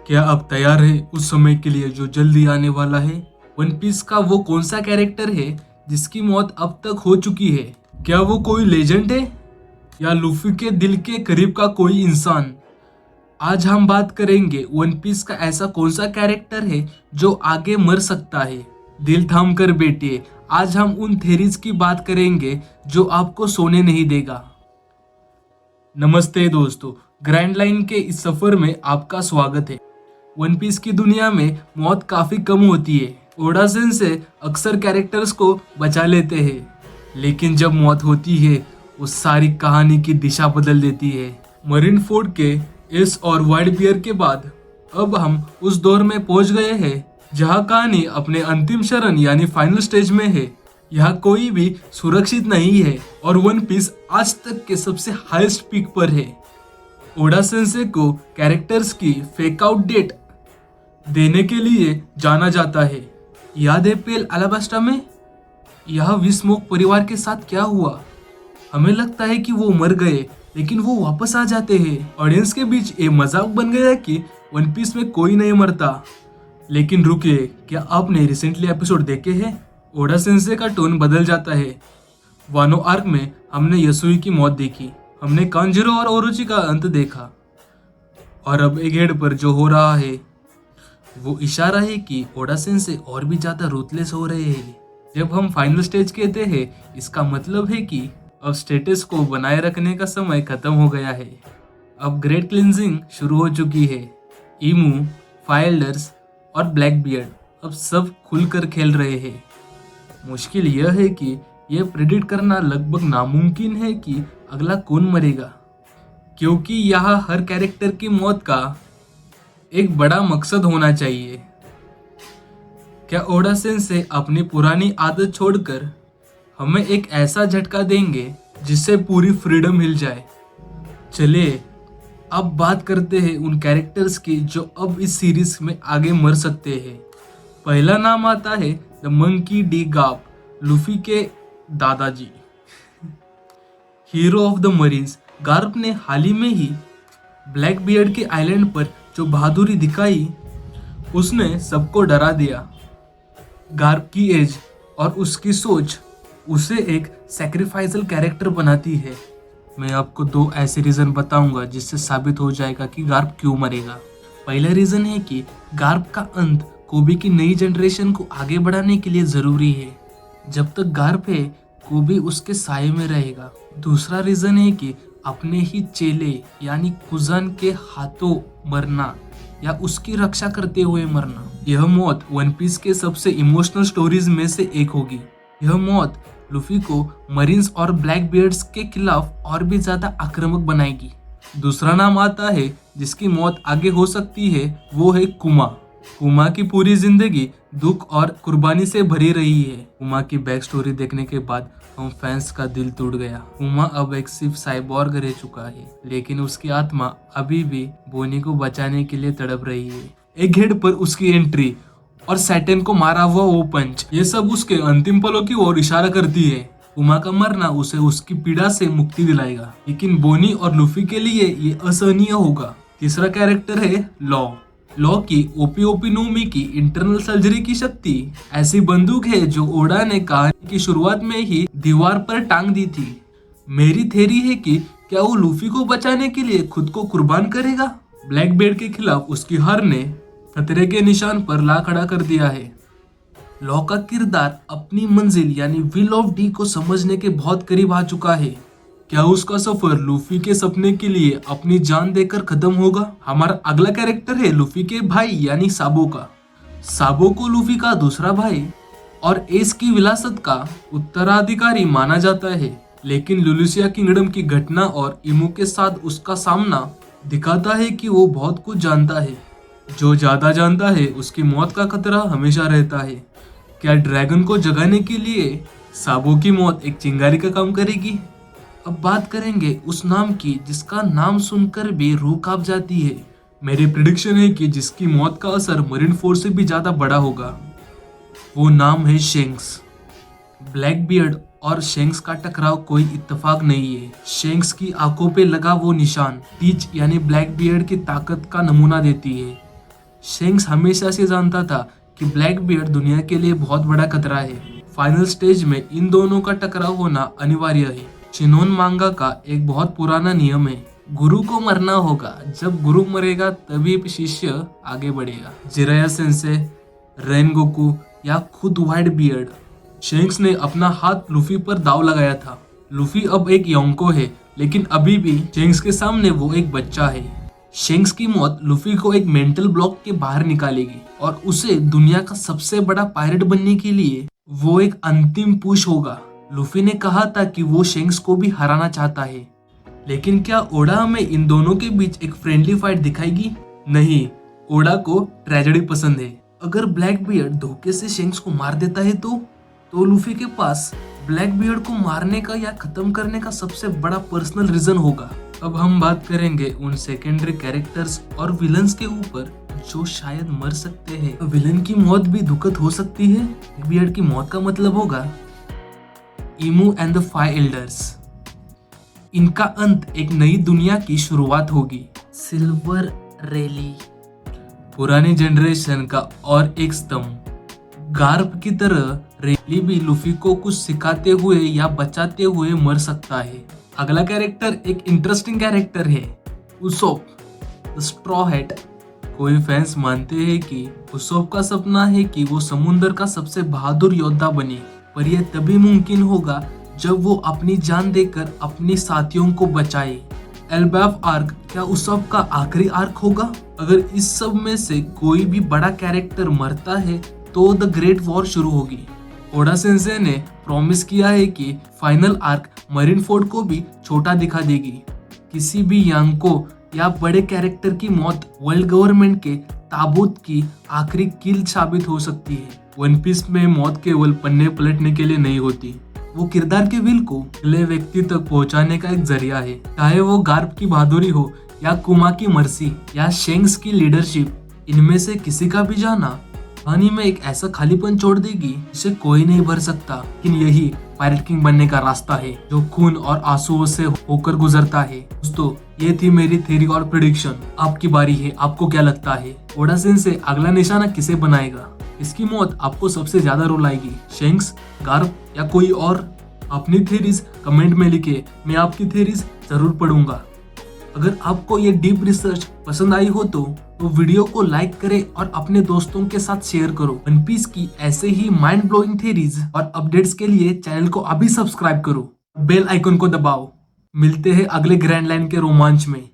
क्या आप तैयार हैं उस समय के लिए जो जल्दी आने वाला है? वन पीस का वो कौन सा कैरेक्टर है जिसकी मौत अब तक हो चुकी है? क्या वो कोई लेजेंड है या लूफी के दिल के करीब का कोई इंसान? आज हम बात करेंगे वन पीस का ऐसा कौन सा कैरेक्टर है जो आगे मर सकता है। दिल थाम कर बैठिए, आज हम उन थेरीज की बात करेंगे जो आपको सोने नहीं देगा। नमस्ते दोस्तों, ग्रैंड लाइन के इस सफर में आपका स्वागत है। वन पीस की दुनिया में मौत काफी कम होती है। ओडा सेंसे अक्सर कैरेक्टर्स को बचा लेते हैं, लेकिन जब मौत होती है उस सारी कहानी की दिशा बदल देती है। मरीन फोर्ड के एस और वाइट बियर के बाद अब हम उस दौर में पहुंच गए हैं जहां कहानी अपने अंतिम चरण यानी फाइनल स्टेज में है। यहाँ कोई भी सुरक्षित नहीं है और वन पीस आज तक के सबसे हाईएस्ट पीक पर है। ओडा सेंसे को कैरेक्टर्स की फेक आउट डेट देने के लिए जाना जाता है। याद है पेल अलाबास्टा में यह विस्मोक परिवार के साथ क्या हुआ? हमें लगता है कि वो मर गए, लेकिन वो वापस आ जाते हैं। ऑडियंस के बीच ये मजाक बन गया कि वन पीस में कोई नहीं मरता। लेकिन रुकिए, क्या आपने रिसेंटली एपिसोड देखे हैं? ओडा सेंसे का टोन बदल जाता है। वानो आर्क में हमने यसुई की मौत देखी, हमने कांजिरो और ओरोची का अंत देखा, और अब एगेड पर जो हो रहा है वो इशारा है कि ओडा सेंसे और भी ज्यादा रूथलेस हो रहे हैं। जब हम फाइनल स्टेज कहते हैं, इसका मतलब है कि अब स्टेटस को बनाए रखने का समय खत्म हो गया है। अब ग्रेट क्लिंजिंग शुरू हो चुकी है। इमू, फाइल्डर्स और ब्लैक बियर्ड अब सब खुलकर खेल रहे हैं। मुश्किल यह है कि यह प्रेडिक्ट करना लगभग नामुमकिन है कि अगला कौन मरेगा, क्योंकि यहाँ हर कैरेक्टर की मौत का एक बड़ा मकसद होना चाहिए। क्या ओडा सेंसे अपनी पुरानी आदत छोड़कर हमें एक ऐसा झटका देंगे जिससे पूरी फ्रीडम मिल जाए? चलिए अब बात करते हैं उन कैरेक्टर्स की जो अब इस सीरीज में आगे मर सकते हैं। पहला नाम आता है the monkey D gap, Luffy के दादाजी, hero of the marines. Garp ने हाल ही में ही ब्लैक बियर्ड के आइलैंड पर जो बहादुरी दिखाई, उसने सबको डरा दिया। गार्प की एज और उसकी सोच उसे एक सैक्रिफाइसल कैरेक्टर बनाती है। मैं आपको दो ऐसे रीजन बताऊंगा जिससे साबित हो जाएगा कि गार्प क्यों मरेगा। पहला रीजन है कि गार्प का अंत कोबी की नई जनरेशन को आगे बढ़ाने के लिए जरूरी है। जब तक गार्प है, कोबी उसके साये में रहेगा। दूसरा रीजन है कि अपने ही चेले यानी कुजान के हाथों मरना या उसकी रक्षा करते हुए मरना। यह मौत वन पीस के सबसे इमोशनल स्टोरीज में से एक होगी। यह मौत लूफी को मरीन्स और ब्लैक बियर्ड्स के खिलाफ और भी ज्यादा आक्रामक बनाएगी। दूसरा नाम आता है जिसकी मौत आगे हो सकती है, वो है कुमा। कुमा की पूरी जिंदगी दुख और कुर्बानी से भरी रही है। कुमा की बैक स्टोरी देखने के बाद हम फैंस का दिल टूट गया। कुमा अब एक सिर्फ साइबॉर्ग रह चुका है, लेकिन उसकी आत्मा अभी भी बोनी को बचाने के लिए तड़प रही है। एक हेड पर उसकी एंट्री और सैटन को मारा हुआ वो पंच, ये सब उसके अंतिम पलों की ओर इशारा करती है। कुमा का मरना उसे उसकी पीड़ा से मुक्ति दिलाएगा, लेकिन बोनी और लूफी के लिए ये असहनीय होगा। तीसरा कैरेक्टर है लॉ। लॉ की ओपी नोमी की इंटरनल सर्जरी की शक्ति ऐसी बंदूक है जो ओडा ने कहानी की शुरुआत में ही दीवार पर टांग दी थी। मेरी थ्योरी है कि क्या वो लूफी को बचाने के लिए खुद को कुर्बान करेगा। ब्लैक बेड के खिलाफ उसकी हार ने खतरे के निशान पर ला खड़ा कर दिया है। लॉ का किरदार अपनी मंजिल यानी विल ऑफ डी को समझने के बहुत करीब आ चुका है। क्या उसका सफर लूफी के सपने के लिए अपनी जान देकर खत्म होगा? हमारा अगला कैरेक्टर है लूफी के भाई यानी साबो का। साबो को लूफी का दूसरा भाई और एस की विरासत का उत्तराधिकारी माना जाता है, लेकिन लुलुसिया किंगडम की घटना और इमू के साथ उसका सामना दिखाता है कि वो बहुत कुछ जानता है। जो ज्यादा जानता है उसकी मौत का खतरा हमेशा रहता है। क्या ड्रैगन को जगाने के लिए साबो की मौत एक चिंगारी का काम करेगी? अब बात करेंगे उस नाम की जिसका नाम सुनकर भी रूह कांप जाती है। मेरी प्रिडिक्शन है कि जिसकी मौत का असर मरीन फोर्स से भी ज्यादा बड़ा होगा। वो नाम है शेंक्स। ब्लैक बियर्ड और शेंक्स का टकराव कोई इत्तेफाक नहीं है। शेंक्स की आंखों पे लगा वो निशान टीच यानी ब्लैक बियर्ड की ताकत का नमूना देती है। शेंक्स हमेशा से जानता था कि ब्लैक बियर्ड दुनिया के लिए बहुत बड़ा खतरा है। फाइनल स्टेज में इन दोनों का टकराव होना अनिवार्य है। शिनोन मांगा का एक बहुत पुराना नियम है, गुरु को मरना होगा, जब गुरु मरेगा तभी शिष्य आगे बढ़ेगा। जिराया सेंसे, रेनगोकू या खुद व्हाइट बियर्ड, शेंक्स ने अपना हाथ लूफी पर दाव लगाया था। लूफी अब एक योंको है, लेकिन अभी भी शेंक्स के सामने वो एक बच्चा है। शेंक्स की मौत लूफी को एक मेंटल ब्लॉक के बाहर निकालेगी और उसे दुनिया का सबसे बड़ा पायरेट बनने के लिए वो एक अंतिम पुश होगा। लूफी ने कहा था कि वो शेंक्स को भी हराना चाहता है, लेकिन क्या ओडा हमें इन दोनों के बीच एक फ्रेंडली फाइट दिखाएगी? नहीं, ओडा को ट्रेजेडी पसंद है। अगर ब्लैक बियर्ड धोखे से शेंक्स को मार देता है तो लूफी के पास ब्लैक बियर्ड को मारने का या खत्म करने का सबसे बड़ा पर्सनल रीजन होगा। अब हम बात करेंगे उन सेकेंडरी कैरेक्टर्स और विलन्स के ऊपर जो शायद मर सकते हैं। विलन की मौत भी दुखद हो सकती है। ब्लैक बियर्ड की मौत का मतलब होगा इमू एंड द 5 एल्डर्स। इनका अंत एक नई दुनिया की शुरुआत होगी। सिल्वर रैली, पुरानी जनरेशन का और एक स्तंभ। गार्प की तरह रैली भी लूफी को कुछ सिखाते हुए या बचाते हुए मर सकता है। अगला कैरेक्टर एक इंटरेस्टिंग कैरेक्टर है, उसोप द स्ट्रॉ हैट। कोई फैंस मानते हैं कि उसोप का सपना है कि वो समुद्र का सबसे बहादुर योद्धा बने, पर यह तभी मुमकिन होगा जब वो अपनी जान देकर अपने साथियों को बचाए। एल्बाफ आर्क क्या उसोप का आखिरी आर्क होगा? अगर इस सब में से कोई भी बड़ा कैरेक्टर मरता है तो द ग्रेट वॉर शुरू होगी। ओडा सेंसे ने प्रॉमिस किया है कि फाइनल आर्क मरीनफोर्ड को भी छोटा दिखा देगी। किसी भी यांको या बड़े कैरेक्टर की मौत वर्ल्ड गवर्नमेंट के ताबूत की आखिरी कील साबित हो सकती है। वन पीस में मौत केवल पन्ने पलटने के लिए नहीं होती, वो किरदार के विल को अगले व्यक्ति तक पहुंचाने का एक जरिया है। चाहे वो गार्प की बहादुरी हो या कुमा की मर्सी या शेंक्स की लीडरशिप, इनमें से किसी का भी जाना कहानी में एक ऐसा खालीपन छोड़ देगी जिसे कोई नहीं भर सकता। लेकिन यही पायरेट किंग बनने का रास्ता है, जो खून और आंसुओं से होकर गुजरता है। दोस्तों, ये थी मेरी थ्योरी और प्रेडिक्शन। आपकी बारी है, आपको क्या लगता है ओडा सेंसे अगला निशाना किसे बनाएगा? इसकी मौत आपको सबसे ज्यादा रुलाएगी, शेंक्स, गार्प या कोई और? अपनी थ्योरीज कमेंट में लिखे, मैं आपकी थ्योरीज जरूर पढ़ूंगा। अगर आपको ये डीप रिसर्च पसंद आई हो तो वीडियो को लाइक करें और अपने दोस्तों के साथ शेयर करो। वन पीस की ऐसे ही माइंड ब्लोइंग थ्योरीज और अपडेट्स के लिए चैनल को अभी सब्सक्राइब करो, बेल आइकन को दबाओ। मिलते हैं अगले ग्रैंड लाइन के रोमांच में।